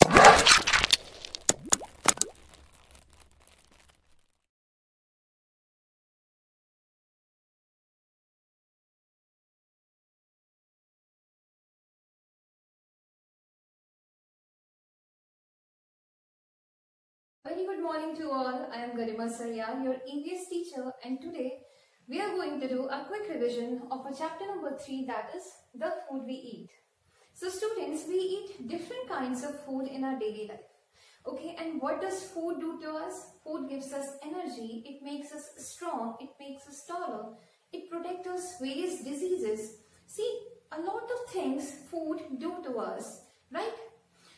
Very good morning to all. I am Garima Sarya, your EVS teacher, and today we are going to do a quick revision of a chapter number 3, that is the food we eat. So students, we eat different kinds of food in our daily life. Okay, and what does food do to us? Food gives us energy, it makes us strong, it makes us taller, it protects us various diseases. See, a lot of things food do to us, right?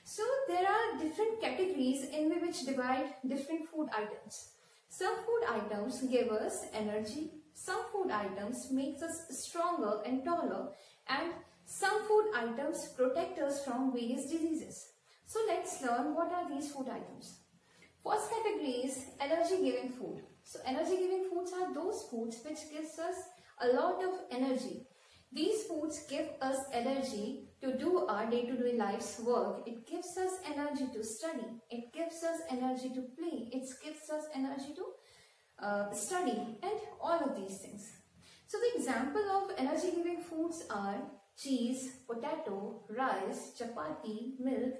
So there are different categories in which divide different food items. Some food items give us energy, some food items makes us stronger and taller, and some food items protect us from various diseases. So let's learn what are these food items. First category is energy giving food. So energy giving foods are those foods which gives us a lot of energy. These foods give us energy to do our day-to-day life's work. It gives us energy to study. It gives us energy to play. It gives us energy to study and all of these things. So the example of energy-giving foods are cheese, potato, rice, chapati, milk,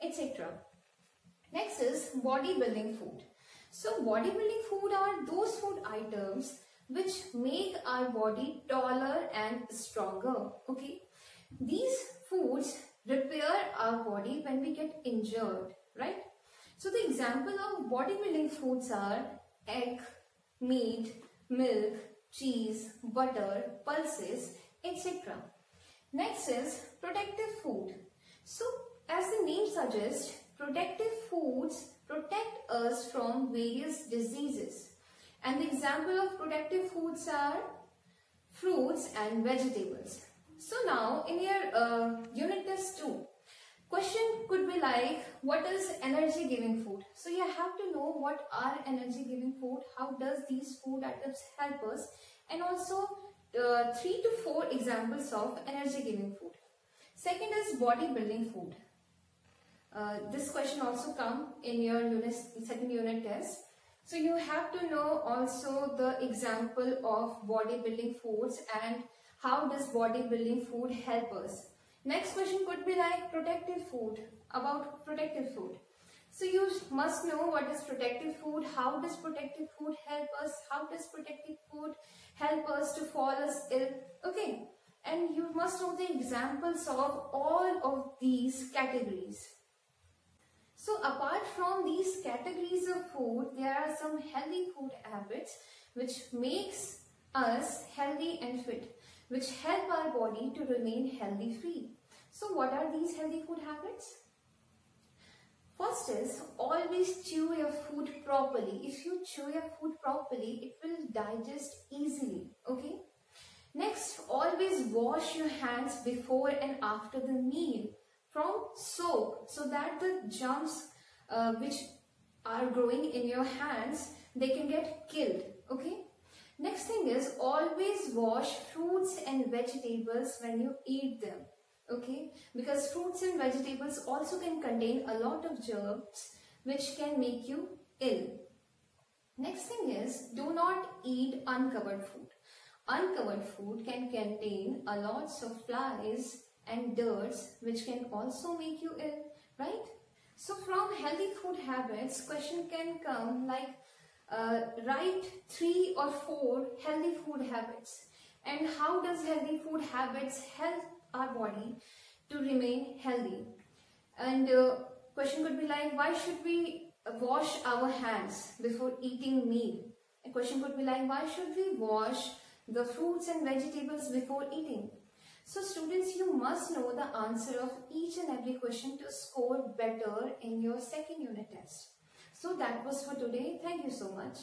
etc. Next is bodybuilding food. So bodybuilding food are those food items which make our body taller and stronger. Okay, these foods repair our body when we get injured, right? So the example of bodybuilding foods are egg, meat, milk, cheese, butter, pulses, etc. Next is protective food. So as the name suggests, protective foods protect us from various diseases. And the example of protective foods are fruits and vegetables. So now in your unit test 2, question could be like, what is energy giving food? So you have to know what are energy giving food, how does these food items help us, and also 3 to 4 examples of energy giving food. Second is bodybuilding food. This question also come in your second unit test. So you have to know also the example of bodybuilding foods and how does bodybuilding food help us. Next question could be like protective food, about protective food. So you must know what is protective food, how does protective food help us, how does protective food help us to fall us ill, okay. And you must know the examples of all of these categories. So apart from these categories of food, there are some healthy food habits which makes us healthy and fit, which help our body to remain healthy free. So what are these healthy food habits? First is always chew your food properly. If you chew your food properly, it will digest easily, okay? Next, always wash your hands before and after the meal from soap, so that the germs which are growing in your hands, they can get killed, okay. Next thing is always wash fruits and vegetables when you eat them, okay, because fruits and vegetables also can contain a lot of germs which can make you ill. Next thing is do not eat uncovered food. Uncovered food can contain a lots of flies and dirts which can also make you ill, right? So from healthy food habits, question can come like write 3 or 4 healthy food habits, and how does healthy food habits help our body to remain healthy. And question could be like, why should we wash our hands before eating meal? A question could be like, why should we wash the fruits and vegetables before eating? So students, you must know the answer of each and every question to score better in your second unit test. So that was for today. Thank you so much.